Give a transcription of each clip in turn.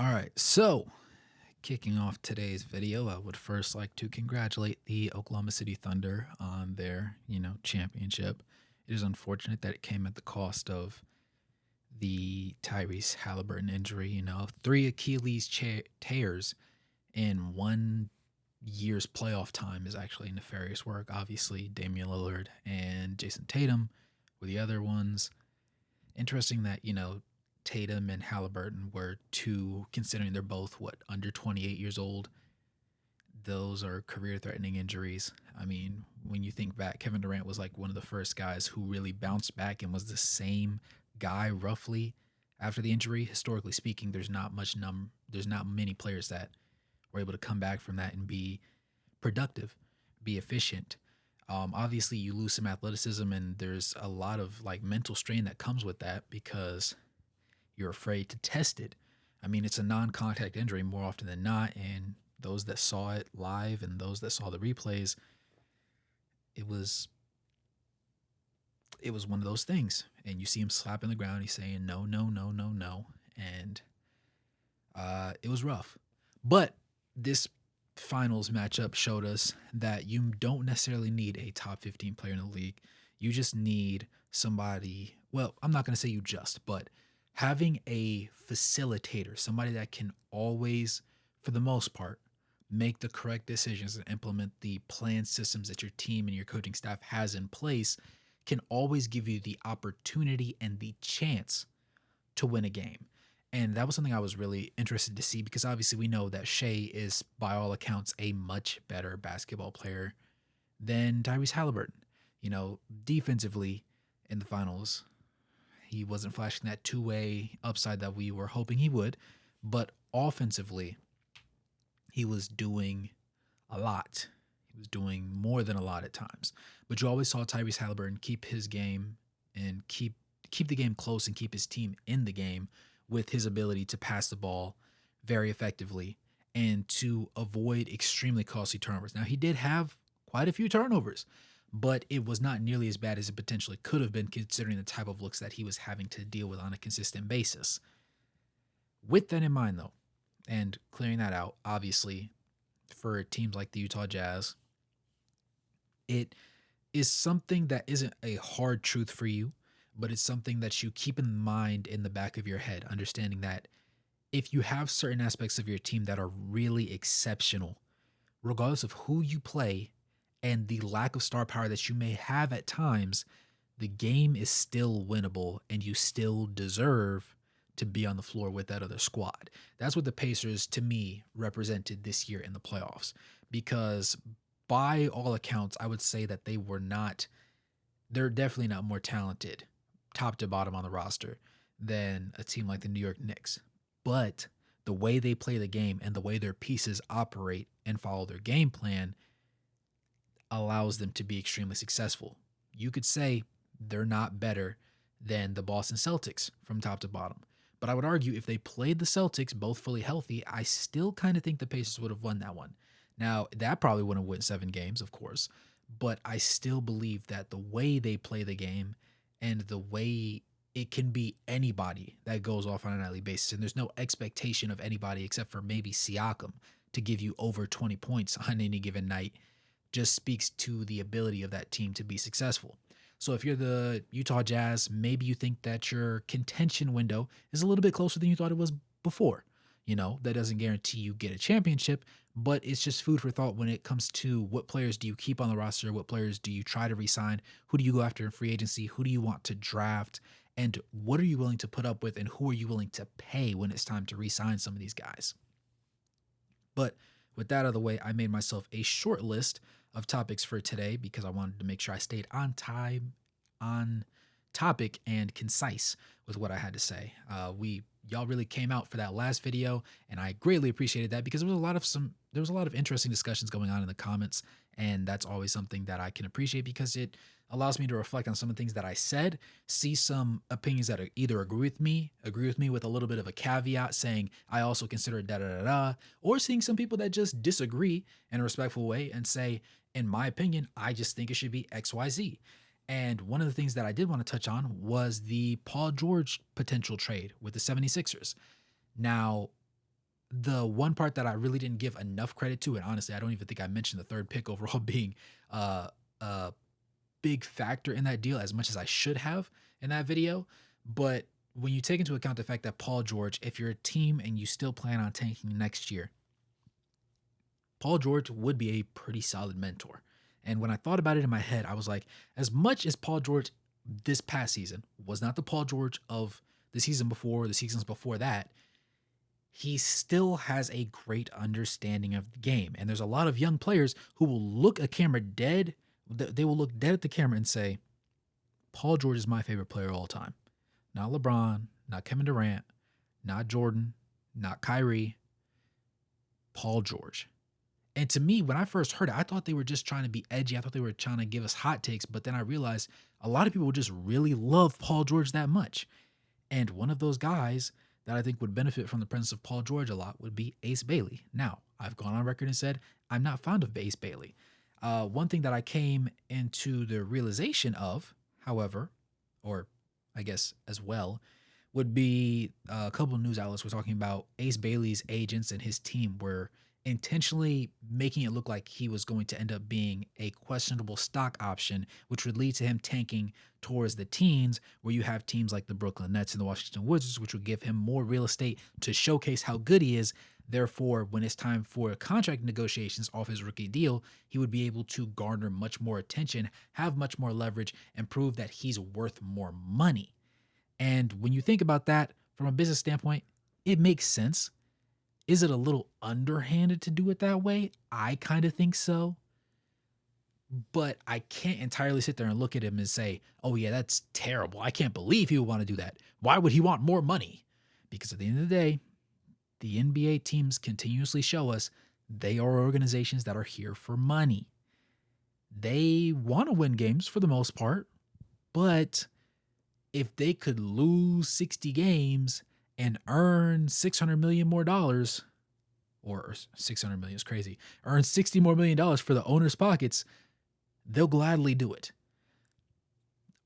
All right, so kicking off today's video, I would first like to congratulate the Oklahoma City Thunder on their, championship. It is unfortunate that it came at the cost of the Tyrese Halliburton injury. Three Achilles tears in 1 year's playoff time is actually nefarious work. Obviously, Damian Lillard and Jason Tatum were the other ones. Interesting that, Tatum and Halliburton were two, considering they're both, under 28 years old. Those are career threatening injuries. I mean, when you think back, Kevin Durant was like one of the first guys who really bounced back and was the same guy roughly after the injury. Historically speaking, there's not many players that were able to come back from that and be productive, be efficient. Obviously, you lose some athleticism, and there's a lot of like mental strain that comes with that because you're afraid to test it. I mean, it's a non-contact injury more often than not, and those that saw it live and those that saw the replays, it was one of those things. And you see him slapping the ground, he's saying no, no, no, no, no, and it was rough. But this finals matchup showed us that you don't necessarily need a top 15 player in the league. You just need somebody, well, I'm not going to say you just, but having a facilitator, somebody that can always, for the most part, make the correct decisions and implement the planned systems that your team and your coaching staff has in place can always give you the opportunity and the chance to win a game. And that was something I was really interested to see because obviously we know that Shea is, by all accounts, a much better basketball player than Tyrese Halliburton. Defensively in the finals, he wasn't flashing that two-way upside that we were hoping he would, but offensively, he was doing a lot. He was doing more than a lot at times. But you always saw Tyrese Halliburton keep his game and keep the game close and keep his team in the game with his ability to pass the ball very effectively and to avoid extremely costly turnovers. Now, he did have quite a few turnovers, but it was not nearly as bad as it potentially could have been considering the type of looks that he was having to deal with on a consistent basis. With that in mind, though, and clearing that out, obviously, for teams like the Utah Jazz, it is something that isn't a hard truth for you, but it's something that you keep in mind in the back of your head, understanding that if you have certain aspects of your team that are really exceptional, regardless of who you play and the lack of star power that you may have at times, the game is still winnable and you still deserve to be on the floor with that other squad. That's what the Pacers, to me, represented this year in the playoffs because by all accounts, I would say that they're definitely not more talented top to bottom on the roster than a team like the New York Knicks. But the way they play the game and the way their pieces operate and follow their game plan allows them to be extremely successful. You could say they're not better than the Boston Celtics from top to bottom. But I would argue if they played the Celtics both fully healthy, I still kind of think the Pacers would have won that one. Now, that probably wouldn't win 7 games, of course, but I still believe that the way they play the game and the way it can be anybody that goes off on a nightly basis, and there's no expectation of anybody except for maybe Siakam to give you over 20 points on any given night, just speaks to the ability of that team to be successful. So if you're the Utah Jazz, maybe you think that your contention window is a little bit closer than you thought it was before. That doesn't guarantee you get a championship, but it's just food for thought when it comes to what players do you keep on the roster, what players do you try to re-sign, who do you go after in free agency, who do you want to draft, and what are you willing to put up with, and who are you willing to pay when it's time to re-sign some of these guys. But with that out of the way, I made myself a short list of topics for today because I wanted to make sure I stayed on time, on topic, and concise with what I had to say. Y'all really came out for that last video, and I greatly appreciated that because there was a lot of interesting discussions going on in the comments, and that's always something that I can appreciate because it allows me to reflect on some of the things that I said, see some opinions that either agree with me with a little bit of a caveat saying I also consider da da da da, or seeing some people that just disagree in a respectful way and say, in my opinion, I just think it should be XYZ. And one of the things that I did want to touch on was the Paul George potential trade with the 76ers. Now, the one part that I really didn't give enough credit to, and honestly, I don't even think I mentioned the third pick overall being a big factor in that deal as much as I should have in that video. But when you take into account the fact that Paul George, if you're a team and you still plan on tanking next year, Paul George would be a pretty solid mentor. And when I thought about it in my head, I was like, as much as Paul George this past season was not the Paul George of the season before, the seasons before that, he still has a great understanding of the game. And there's a lot of young players who will look a camera dead. They will look dead at the camera and say, Paul George is my favorite player of all time. Not LeBron, not Kevin Durant, not Jordan, not Kyrie, Paul George. And to me, when I first heard it, I thought they were just trying to be edgy. I thought they were trying to give us hot takes. But then I realized a lot of people just really love Paul George that much. And one of those guys that I think would benefit from the presence of Paul George a lot would be Ace Bailey. Now, I've gone on record and said I'm not fond of Ace Bailey. One thing that I came into the realization of, however, or I guess as well, would be a couple of news outlets were talking about Ace Bailey's agents and his team were intentionally making it look like he was going to end up being a questionable stock option, which would lead to him tanking towards the teens, where you have teams like the Brooklyn Nets and the Washington Wizards, which would give him more real estate to showcase how good he is. Therefore, when it's time for contract negotiations off his rookie deal, he would be able to garner much more attention, have much more leverage, and prove that he's worth more money. And when you think about that from a business standpoint, it makes sense. Is it a little underhanded to do it that way? I kind of think so. But I can't entirely sit there and look at him and say, oh, yeah, that's terrible. I can't believe he would want to do that. Why would he want more money? Because at the end of the day, the NBA teams continuously show us they are organizations that are here for money. They want to win games for the most part, but if they could lose 60 games and earn $600 million more dollars, or 600 million is crazy, earn $60 more million dollars for the owner's pockets, they'll gladly do it.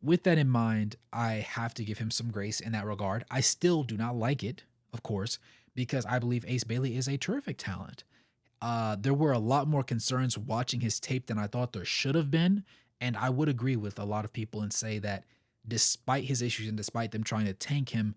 With that in mind, I have to give him some grace in that regard. I still do not like it, of course, because I believe Ace Bailey is a terrific talent. There were a lot more concerns watching his tape than I thought there should have been. And I would agree with a lot of people and say that despite his issues and despite them trying to tank him,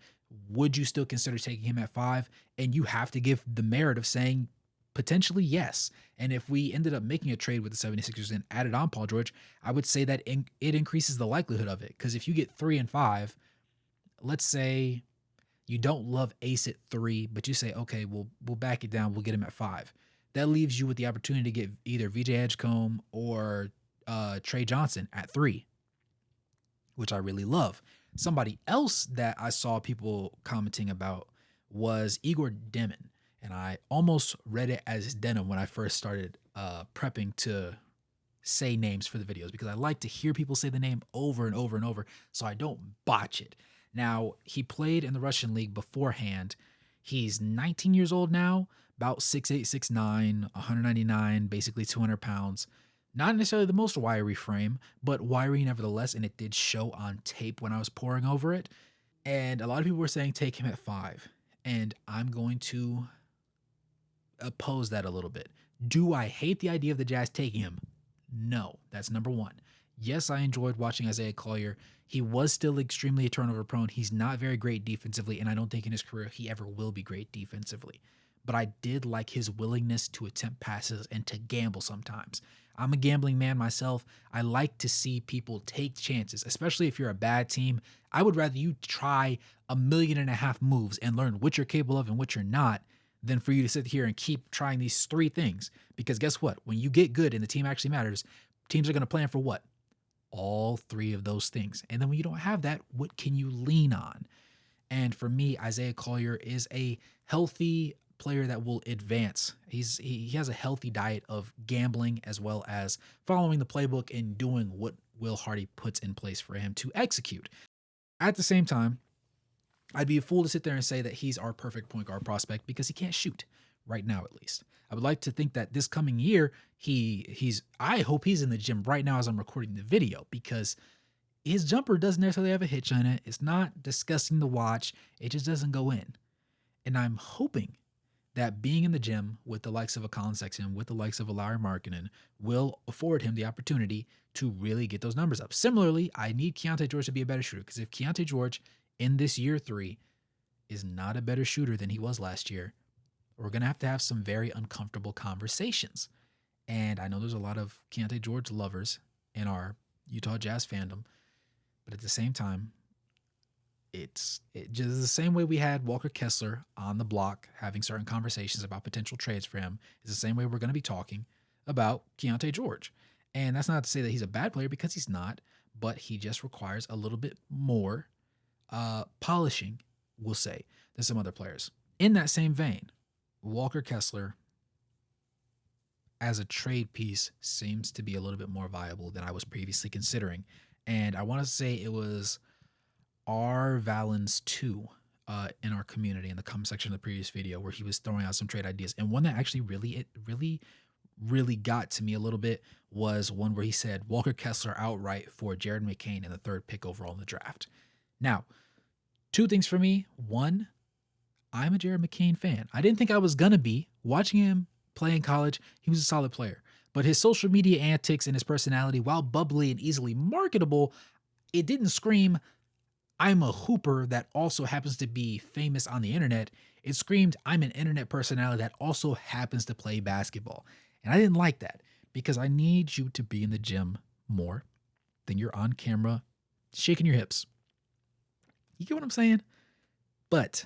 would you still consider taking him at 5? And you have to give the merit of saying potentially yes. And if we ended up making a trade with the 76ers and added on Paul George, I would say that it increases the likelihood of it. Because if you get 3 and 5, let's say you don't love Ace at 3, but you say, okay, we'll back it down. We'll get him at 5. That leaves you with the opportunity to get either VJ Edgecombe or Trey Johnson at 3, which I really love. Somebody else that I saw people commenting about was Igor Demon. And I almost read it as Denim when I first started prepping to say names for the videos, because I like to hear people say the name over and over and over so I don't botch it. Now, he played in the Russian league beforehand. He's 19 years old now, about 6'8", 6'9", 199, basically 200 pounds. Not necessarily the most wiry frame, but wiry nevertheless, and it did show on tape when I was poring over it. And a lot of people were saying take him at 5, and I'm going to oppose that a little bit. Do I hate the idea of the Jazz taking him? No, that's number one. Yes, I enjoyed watching Isaiah Collier. He was still extremely turnover prone. He's not very great defensively, and I don't think in his career he ever will be great defensively. But I did like his willingness to attempt passes and to gamble sometimes. I'm a gambling man myself. I like to see people take chances, especially if you're a bad team. I would rather you try 1.5 million moves and learn what you're capable of and what you're not than for you to sit here and keep trying these 3 things. Because guess what? When you get good and the team actually matters, teams are going to plan for what? All 3 of those things. And then when you don't have that, what can you lean on? And for me, Isaiah Collier is a healthy player that will advance. He has a healthy diet of gambling as well as following the playbook and doing what Will Hardy puts in place for him to execute. At the same time, I'd be a fool to sit there and say that he's our perfect point guard prospect because he can't shoot right now, at least. I would like to think that this coming year, I hope he's in the gym right now as I'm recording the video, because his jumper doesn't necessarily have a hitch on it. It's not disgusting to watch. It just doesn't go in. And I'm hoping that being in the gym with the likes of a Colin Sexton, with the likes of a Larry Markkinen, will afford him the opportunity to really get those numbers up. Similarly, I need Keontae George to be a better shooter, because if Keontae George in this year 3 is not a better shooter than he was last year, we're going to have some very uncomfortable conversations. And I know there's a lot of Keontae George lovers in our Utah Jazz fandom, but at the same time, it just the same way we had Walker Kessler on the block having certain conversations about potential trades for him is the same way we're going to be talking about Keontae George. And that's not to say that he's a bad player, because he's not, but he just requires a little bit more polishing, we'll say, than some other players. In that same vein, Walker Kessler as a trade piece seems to be a little bit more viable than I was previously considering. And I want to say it was R Valens 2 in our community in the comment section of the previous video, where he was throwing out some trade ideas. And one that actually really got to me a little bit was one where he said Walker Kessler outright for Jared McCain in the 3rd pick overall in the draft. Now, 2 things for me. One, I'm a Jared McCain fan. I didn't think I was going to be. Watching him play in college, he was a solid player. But his social media antics and his personality, while bubbly and easily marketable, it didn't scream, I'm a hooper that also happens to be famous on the internet. It screamed, I'm an internet personality that also happens to play basketball. And I didn't like that, because I need you to be in the gym more than you're on camera shaking your hips. You get what I'm saying? But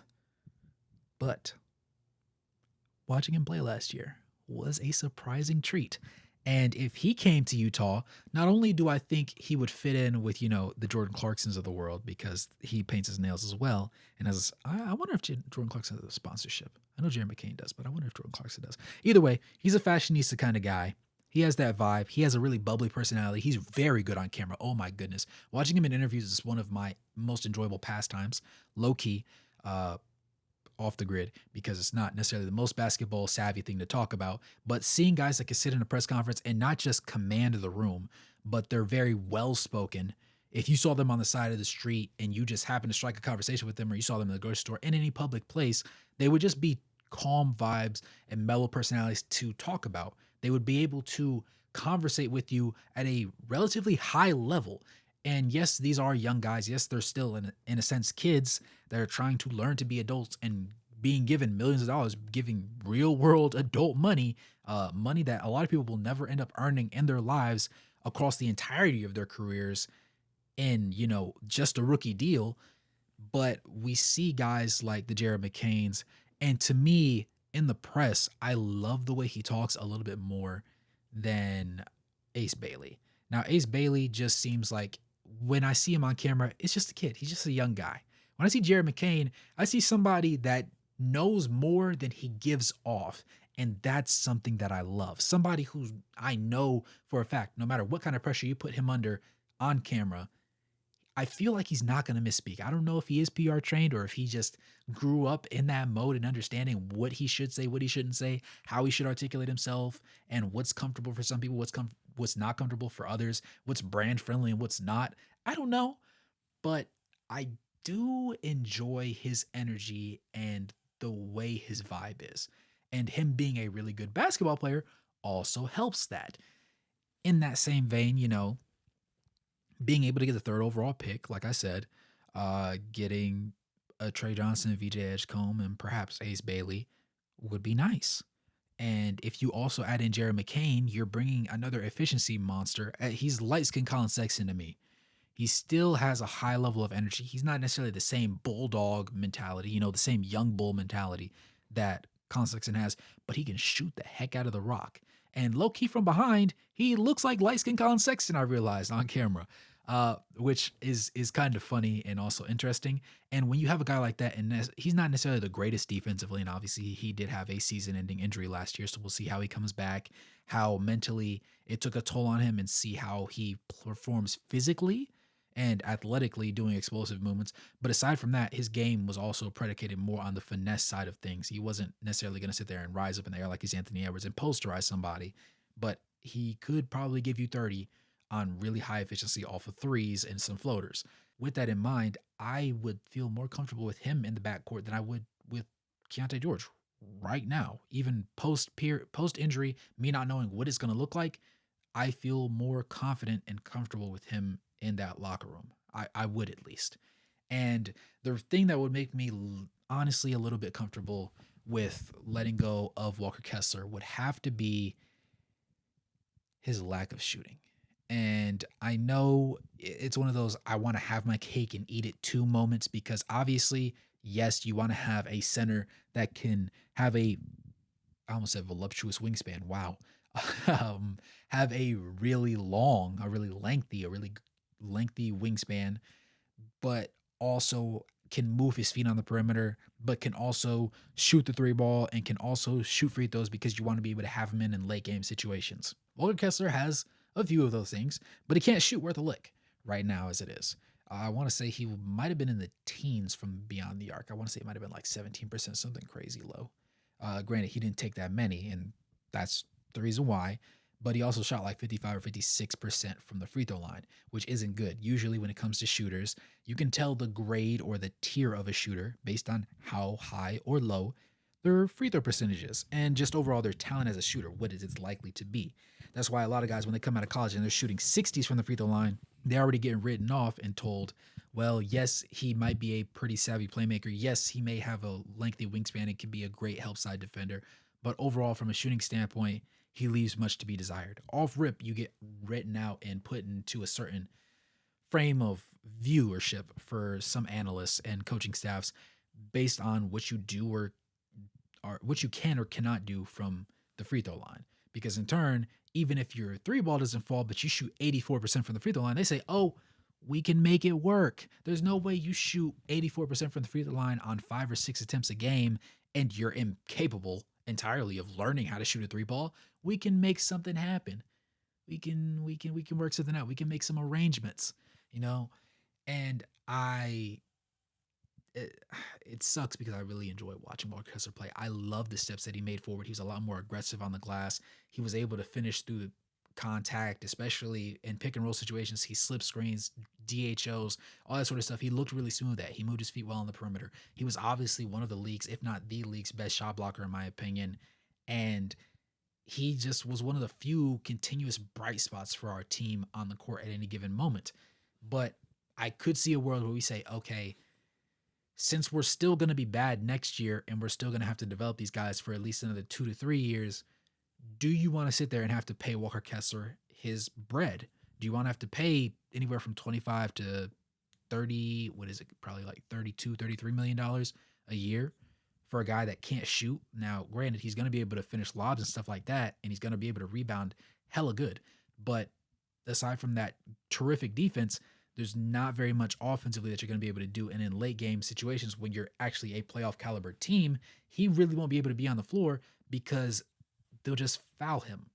watching him play last year was a surprising treat. And if he came to Utah, not only do I think he would fit in with, the Jordan Clarksons of the world, because he paints his nails as well. And I wonder if Jordan Clarkson has a sponsorship. I know Jerry McCain does, but I wonder if Jordan Clarkson does. Either way, he's a fashionista kind of guy. He has that vibe. He has a really bubbly personality. He's very good on camera. Oh my goodness. Watching him in interviews is one of my most enjoyable pastimes, low key. Off the grid, because it's not necessarily the most basketball savvy thing to talk about, but seeing guys that can sit in a press conference and not just command the room, but they're very well spoken. If you saw them on the side of the street and you just happened to strike a conversation with them, or you saw them in the grocery store, in any public place, they would just be calm vibes and mellow personalities to talk about. They would be able to conversate with you at a relatively high level. And yes, these are young guys. Yes, they're still in a sense kids that are trying to learn to be adults and being given millions of dollars, giving real world adult money, money that a lot of people will never end up earning in their lives across the entirety of their careers in, just a rookie deal. But we see guys like the Jared McCains. And to me, in the press, I love the way he talks a little bit more than Ace Bailey. Now, Ace Bailey just seems like, when I see him on camera, it's just a kid. He's just a young guy. When I see Jared McCain, I see somebody that knows more than he gives off. And that's something that I love. Somebody who I know for a fact, no matter what kind of pressure you put him under on camera, I feel like he's not going to misspeak. I don't know if he is PR trained or if he just grew up in that mode and understanding what he should say, what he shouldn't say, how he should articulate himself, and what's comfortable for some people, what's not comfortable for others, what's brand friendly and what's not. I don't know, but I do enjoy his energy and the way his vibe is. And him being a really good basketball player also helps that. In that same vein, being able to get the 3rd overall pick, like I said, getting a Trey Johnson, VJ Edgecombe, and perhaps Ace Bailey would be nice. And if you also add in Jared McCain, you're bringing another efficiency monster. He's light-skinned Colin Sexton to me. He still has a high level of energy. He's not necessarily the same bulldog mentality, the same young bull mentality that Colin Sexton has, but he can shoot the heck out of the rock. And low-key from behind, he looks like light-skinned Colin Sexton, I realized, on camera. Which is kind of funny and also interesting. And when you have a guy like that, and he's not necessarily the greatest defensively, and obviously he did have a season-ending injury last year, so we'll see how he comes back, how mentally it took a toll on him, and see how he performs physically and athletically doing explosive movements. But aside from that, his game was also predicated more on the finesse side of things. He wasn't necessarily going to sit there and rise up in the air like he's Anthony Edwards and posterize somebody, but he could probably give you 30 on really high efficiency off of threes and some floaters. With that in mind, I would feel more comfortable with him in the backcourt than I would with Keontae George. right now, even post injury, me not knowing what it's going to look like, I feel more confident and comfortable with him in that locker room. I would at least. And the thing that would make me honestly a little bit comfortable with letting go of Walker Kessler would have to be his lack of shooting. And I know it's one of those I want to have my cake and eat it too moments because obviously, yes, you want to have a center that can have I almost said voluptuous wingspan. Wow. Have a really long, a really lengthy wingspan, but also can move his feet on the perimeter, but can also shoot the three ball and can also shoot free throws because you want to be able to have him in late game situations. Walker Kessler has a few of those things, but he can't shoot worth a lick right now as it is. I want to say he might have been in the teens from beyond the arc. I want to say it might have been like 17%, something crazy low. Granted, he didn't take that many, and that's the reason why. But he also shot like 55 or 56% from the free throw line, which isn't good. Usually, when it comes to shooters, you can tell the grade or the tier of a shooter based on how high or low their free throw percentages and just overall their talent as a shooter, what is it's likely to be. That's why a lot of guys, when they come out of college and they're shooting 60s from the free throw line, they're already getting written off and told, well, yes, he might be a pretty savvy playmaker. Yes, he may have a lengthy wingspan and can be a great help side defender. But overall, from a shooting standpoint, he leaves much to be desired. Off rip, you get written out and put into a certain frame of viewership for some analysts and coaching staffs based on what you do or what you can or cannot do from the free throw line. Because in turn, even if your three ball doesn't fall, but you shoot 84% from the free throw line, they say, oh, we can make it work. There's no way you shoot 84% from the free throw line on 5 or 6 attempts a game and you're incapable entirely of learning how to shoot a three ball. We can make something happen. We can work something out. We can make some arrangements, you know? And it, it sucks because I really enjoy watching Walker Kessler play. I love the steps that he made forward. He was a lot more aggressive on the glass. He was able to finish through the contact, especially in pick and roll situations. He slip screens, DHOs, all that sort of stuff. He looked really smooth at. He moved his feet well on the perimeter. He was obviously one of the league's, if not the league's best shot blocker, in my opinion. And he just was one of the few continuous bright spots for our team on the court at any given moment. But I could see a world where we say, okay, since we're still going to be bad next year and we're still going to have to develop these guys for at least another 2 to 3 years, do you want to sit there and have to pay Walker Kessler his bread? Do you want to have to pay anywhere from 25 to 30, what is it, probably like 32, $33 million a year for a guy that can't shoot? Now, granted, he's going to be able to finish lobs and stuff like that, and he's going to be able to rebound hella good. But aside from that terrific defense, there's not very much offensively that you're going to be able to do. And in late game situations, when you're actually a playoff caliber team, he really won't be able to be on the floor because they'll just foul him.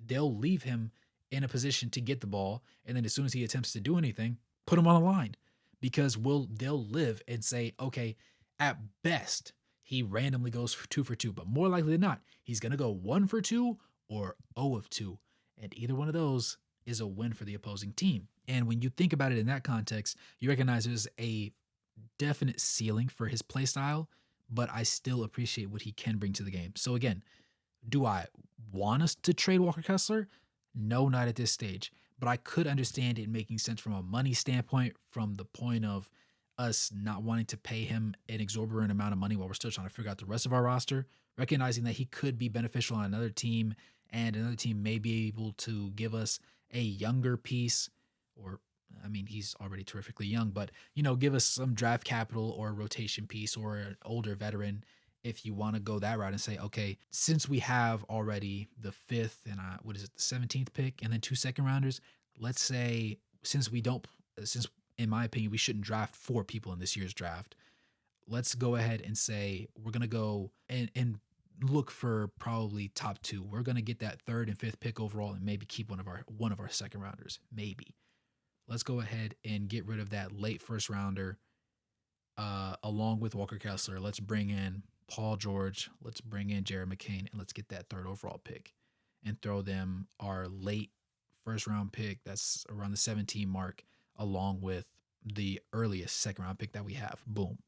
They'll leave him in a position to get the ball. And then as soon as he attempts to do anything, put him on the line because they'll live and say, okay, at best, he randomly goes for 2 for 2, but more likely than not, he's going to go 1 for 2 or 0 of 2. And either one of those is a win for the opposing team. And when you think about it in that context, you recognize there's a definite ceiling for his play style, but I still appreciate what he can bring to the game. So again, do I want us to trade Walker Kessler? No, not at this stage. But I could understand it making sense from a money standpoint, from the point of us not wanting to pay him an exorbitant amount of money while we're still trying to figure out the rest of our roster, recognizing that he could be beneficial on another team and another team may be able to give us a younger piece or I mean, he's already terrifically young, but give us some draft capital or a rotation piece or an older veteran if you want to go that route and say, okay, since we have already the fifth and what is it, the 17th pick and then 2 second rounders, let's say since in my opinion, we shouldn't draft 4 people in this year's draft. Let's go ahead and say we're gonna go and look for probably top 2. We're gonna get that third and fifth pick overall and maybe keep one of our 2nd rounders. Maybe. Let's go ahead and get rid of that late first rounder along with Walker Kessler. Let's bring in Paul George. Let's bring in Jared McCain, and let's get that third overall pick and throw them our late first round pick that's around the 17 mark along with the earliest 2nd round pick that we have. Boom.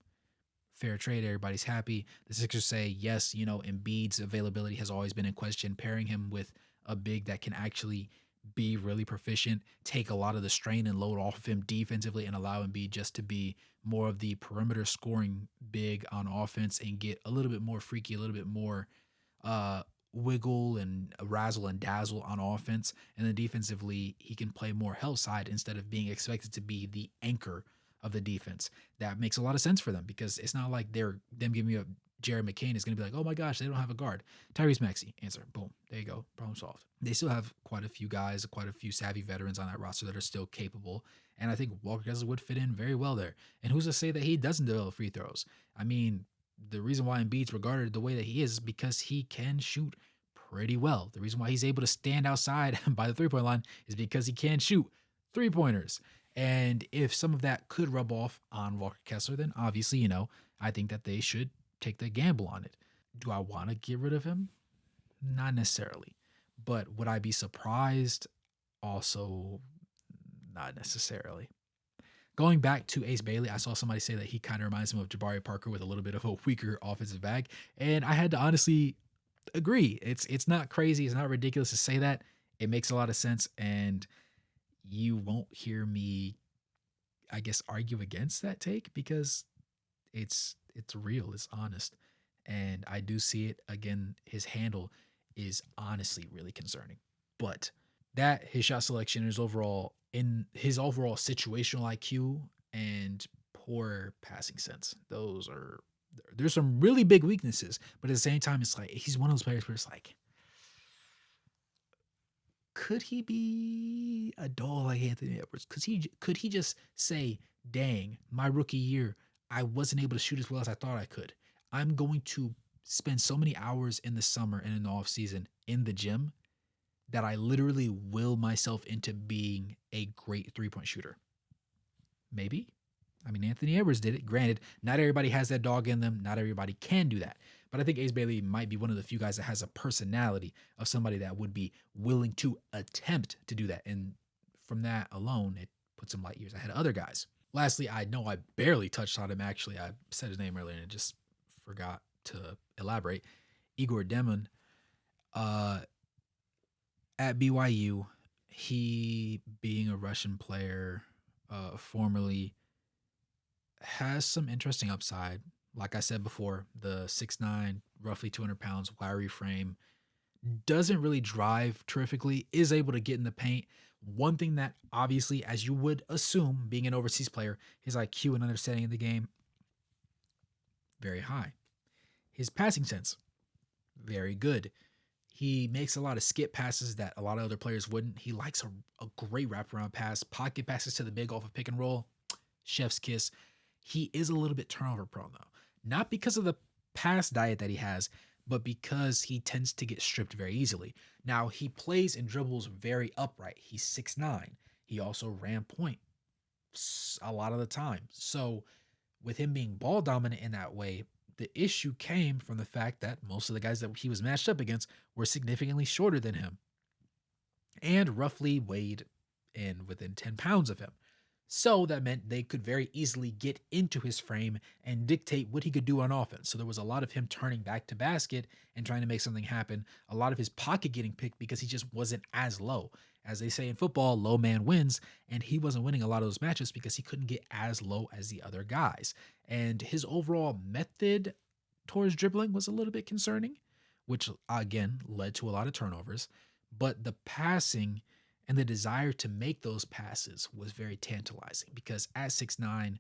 fair trade, everybody's happy. The Sixers say, yes, Embiid's availability has always been in question. Pairing him with a big that can actually be really proficient, take a lot of the strain and load off of him defensively, and allow Embiid just to be more of the perimeter scoring big on offense and get a little bit more freaky, a little bit more uh, wiggle and razzle and dazzle on offense. And then defensively, he can play more help side instead of being expected to be the anchor of the defense. That makes a lot of sense for them because it's not like them giving you a Jared McCain is going to be like, oh my gosh, they don't have a guard. Tyrese Maxey, answer. Boom. There you go. Problem solved. They still have quite a few guys, quite a few savvy veterans on that roster that are still capable. And I think Walker Kessler would fit in very well there. And who's to say that he doesn't develop free throws? I mean, the reason why Embiid's regarded the way that he is because he can shoot pretty well. The reason why he's able to stand outside by the three-point line is because he can shoot three-pointers. And if some of that could rub off on Walker Kessler, then obviously, I think that they should take the gamble on it. Do I want to get rid of him? Not necessarily. But would I be surprised? Also, not necessarily. Going back to Ace Bailey, I saw somebody say that he kind of reminds him of Jabari Parker with a little bit of a weaker offensive bag. And I had to honestly agree. It's not crazy. It's not ridiculous to say that. It makes a lot of sense. And you won't hear me, I guess, argue against that take because it's real, it's honest. And I do see it. Again, his handle is honestly really concerning. But that his shot selection, his overall situational IQ and poor passing sense, there's some really big weaknesses. But at the same time, it's like he's one of those players where it's like, could he be a dog like Anthony Edwards? Could he just say, dang, my rookie year, I wasn't able to shoot as well as I thought I could. I'm going to spend so many hours in the summer and in the off season in the gym that I literally will myself into being a great three-point shooter. Maybe. I mean, Anthony Edwards did it. Granted, not everybody has that dog in them. Not everybody can do that. But I think Ace Bailey might be one of the few guys that has a personality of somebody that would be willing to attempt to do that. And from that alone, it puts him light years ahead of other guys. Lastly, I know I barely touched on him. Actually, I said his name earlier and I just forgot to elaborate. Igor Demon, at BYU, he being a Russian player, formerly, has some interesting upside. Like I said before, the 6'9", roughly 200 pounds, wiry frame, doesn't really drive terrifically, is able to get in the paint. One thing that obviously, as you would assume, being an overseas player, his IQ and understanding of the game, very high. His passing sense, very good. He makes a lot of skip passes that a lot of other players wouldn't. He likes a great wraparound pass, pocket passes to the big off of pick and roll, chef's kiss. He is a little bit turnover prone though. Not because of the pass diet that he has, but because he tends to get stripped very easily. Now, he plays and dribbles very upright. He's 6'9". He also ran point a lot of the time. So with him being ball dominant in that way, the issue came from the fact that most of the guys that he was matched up against were significantly shorter than him and roughly weighed in within 10 pounds of him. So that meant they could very easily get into his frame and dictate what he could do on offense. So there was a lot of him turning back to basket and trying to make something happen. A lot of his pocket getting picked because he just wasn't as low. As they say in football, low man wins. And he wasn't winning a lot of those matches because he couldn't get as low as the other guys. And his overall method towards dribbling was a little bit concerning, which again led to a lot of turnovers. But the passing and the desire to make those passes was very tantalizing because at 6'9",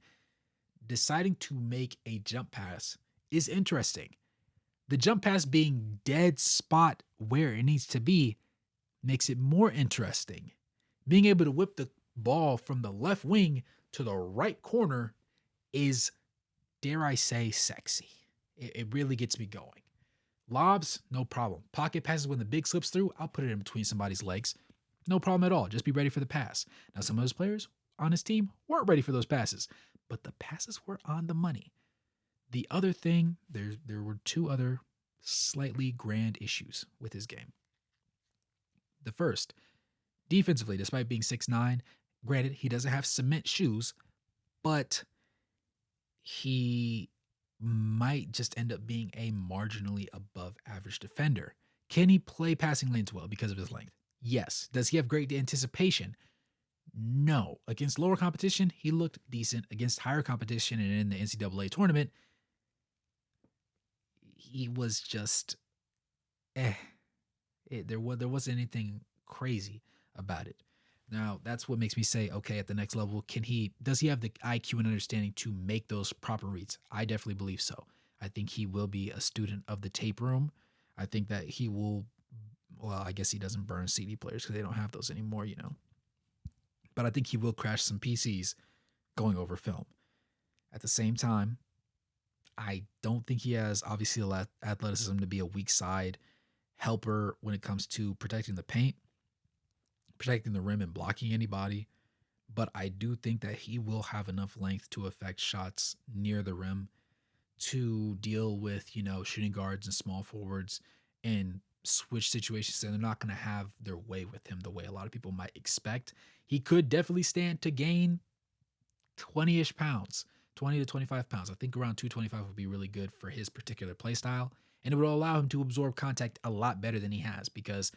deciding to make a jump pass is interesting. The jump pass being dead spot where it needs to be makes it more interesting. Being able to whip the ball from the left wing to the right corner is, dare I say, sexy. It really gets me going. Lobs, no problem. Pocket passes when the big slips through, I'll put it in between somebody's legs. No problem at all. Just be ready for the pass. Now, some of those players on his team weren't ready for those passes, but the passes were on the money. The other thing, there were two other slightly grand issues with his game. The first, defensively, despite being 6'9", granted, he doesn't have cement shoes, but he might just end up being a marginally above average defender. Can he play passing lanes well because of his length? Yes. Does he have great anticipation? No. Against lower competition, he looked decent. Against higher competition and in the NCAA tournament, he was just eh. There wasn't anything crazy about it. Now, that's what makes me say, okay, at the next level, does he have the IQ and understanding to make those proper reads? I definitely believe so. I think he will be a student of the tape room. I think that he will, well, I guess he doesn't burn CD players because they don't have those anymore. But I think he will crash some PCs going over film. At the same time, I don't think he has obviously the athleticism to be a weak side helper when it comes to protecting the paint, protecting the rim, and blocking anybody. But I do think that he will have enough length to affect shots near the rim to deal with, shooting guards and small forwards and switch situations. And they're not going to have their way with him the way a lot of people might expect. He could definitely stand to gain 20 ish pounds, 20 to 25 pounds. I think around 225 would be really good for his particular play style. And it would allow him to absorb contact a lot better than he has because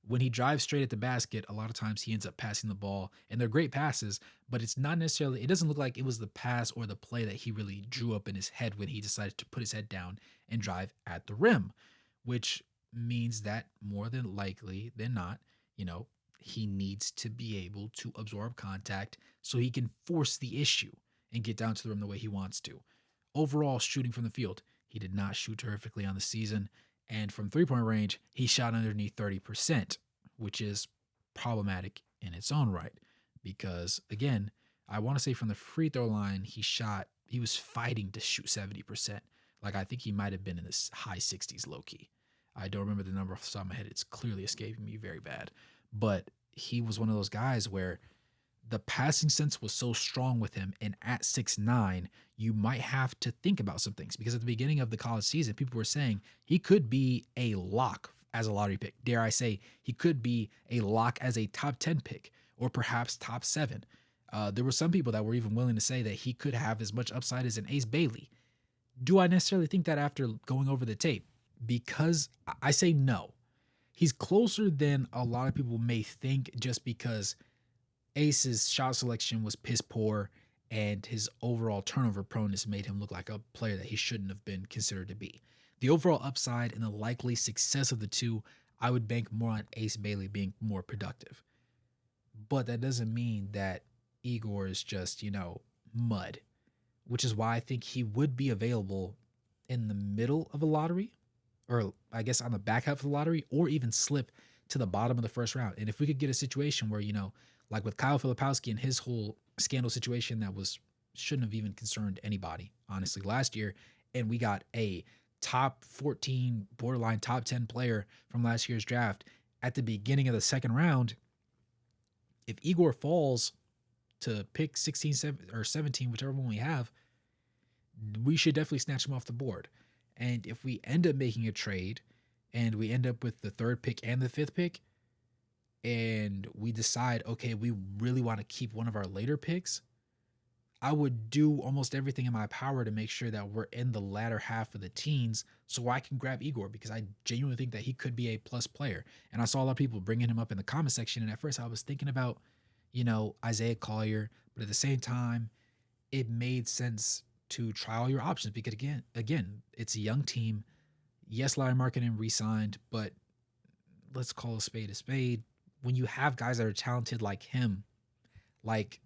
when he drives straight at the basket, a lot of times he ends up passing the ball, and they're great passes, but it doesn't look like it was the pass or the play that he really drew up in his head when he decided to put his head down and drive at the rim, which means that more than likely than not, he needs to be able to absorb contact so he can force the issue and get down to the rim the way he wants to. Overall, shooting from the field, he did not shoot terrifically on the season. And from 3-point range, he shot underneath 30%, which is problematic in its own right. Because, again, I want to say from the free throw line, he was fighting to shoot 70%. Like, I think he might have been in the high 60s low key. I don't remember the number off the top of my head. It's clearly escaping me very bad. But he was one of those guys where the passing sense was so strong with him, and at 6'9", you might have to think about some things because at the beginning of the college season, people were saying he could be a lock as a lottery pick. Dare I say, he could be a lock as a top 10 pick or perhaps top 7. There were some people that were even willing to say that he could have as much upside as an Ace Bailey. Do I necessarily think that after going over the tape? Because I say no. He's closer than a lot of people may think just because Ace's shot selection was piss poor, and his overall turnover proneness made him look like a player that he shouldn't have been considered to be. The overall upside and the likely success of the two, I would bank more on Ace Bailey being more productive. But that doesn't mean that Igor is just, mud, which is why I think he would be available in the middle of a lottery, or I guess on the back half of the lottery, or even slip to the bottom of the first round. And if we could get a situation where, like with Kyle Filipowski and his whole scandal situation that shouldn't have even concerned anybody, honestly, last year, and we got a top 14, borderline top 10 player from last year's draft at the beginning of the second round. If Igor falls to pick 16 or 17, whichever one we have, we should definitely snatch him off the board. And if we end up making a trade and we end up with the third pick and the fifth pick, and we decide, okay, we really want to keep one of our later picks, I would do almost everything in my power to make sure that we're in the latter half of the teens so I can grab Igor, because I genuinely think that he could be a plus player. And I saw a lot of people bringing him up in the comment section, and at first I was thinking about, Isaiah Collier, but at the same time, it made sense to try all your options because again, it's a young team. Yes, Larry Markkinen re-signed, but let's call a spade a spade. When you have guys that are talented like him, like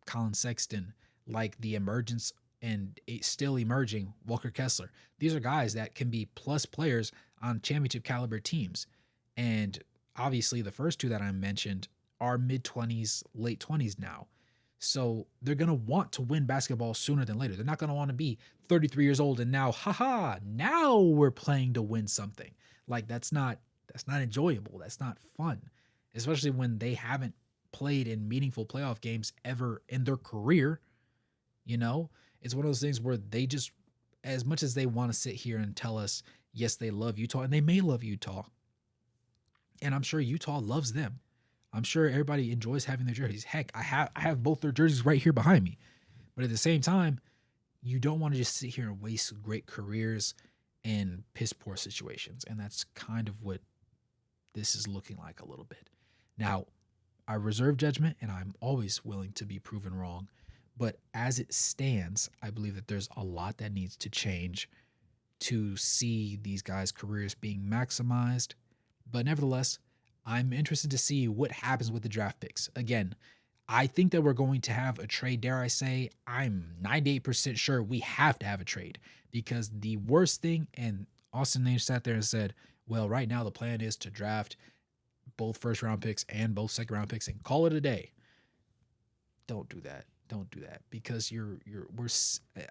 Colin Sexton, like the emergence and still emerging Walker Kessler, these are guys that can be plus players on championship caliber teams. And obviously the first two that I mentioned are mid-20s, late 20s now. So they're going to want to win basketball sooner than later. They're not going to want to be 33 years old and now, now we're playing to win something. Like that's not enjoyable. That's not fun, especially when they haven't played in meaningful playoff games ever in their career. It's one of those things where they just, as much as they want to sit here and tell us, yes, they love Utah, and they may love Utah, and I'm sure Utah loves them. I'm sure everybody enjoys having their jerseys. Heck, I have both their jerseys right here behind me. But at the same time, you don't want to just sit here and waste great careers in piss poor situations. And that's kind of what this is looking like a little bit. Now, I reserve judgment and I'm always willing to be proven wrong. But as it stands, I believe that there's a lot that needs to change to see these guys' careers being maximized. But nevertheless, I'm interested to see what happens with the draft picks. Again, I think that we're going to have a trade. Dare I say, I'm 98% sure we have to have a trade, because the worst thing, and Austin Name sat there and said, well, right now the plan is to draft both first round picks and both second round picks and call it a day. Don't do that. Don't do that, because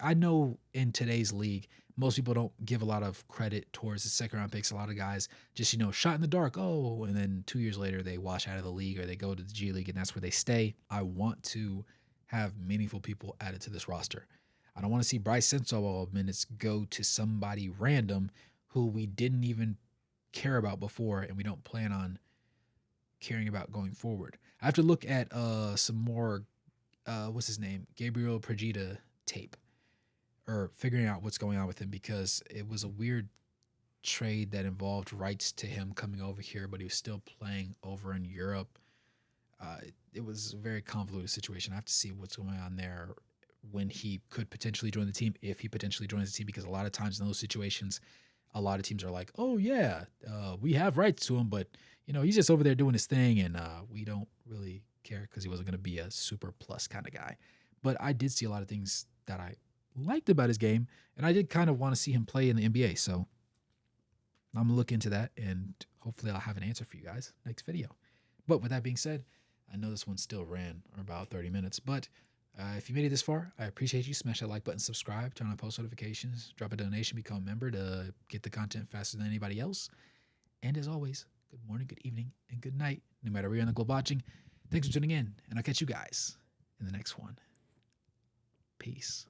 I know in today's league, most people don't give a lot of credit towards the second round picks. A lot of guys just, shot in the dark. Oh, and then 2 years later they wash out of the league or they go to the G League and that's where they stay. I want to have meaningful people added to this roster. I don't want to see Bryce Sensabaugh minutes go to somebody random who we didn't even care about before and we don't plan on caring about going forward. I have to look at some more what's his name, Gabriel Progita tape, or figuring out what's going on with him, because it was a weird trade that involved rights to him coming over here, but he was still playing over in Europe. It was a very convoluted situation. I have to see what's going on there, when he could potentially join the team, if he potentially joins the team, because a lot of times in those situations, a lot of teams are like, oh yeah, we have rights to him, but he's just over there doing his thing, and we don't really care, because he wasn't going to be a super plus kind of guy. But I did see a lot of things that I liked about his game, and I did kind of want to see him play in the NBA. So I'm going to look into that, and hopefully I'll have an answer for you guys next video. But with that being said, I know this one still ran about 30 minutes, but if you made it this far, I appreciate you. Smash that like button, subscribe, turn on post notifications, drop a donation, become a member to get the content faster than anybody else. And as always, good morning, good evening, and good night, no matter where you're on the globe watching. Thanks for tuning in, and I'll catch you guys in the next one. Peace.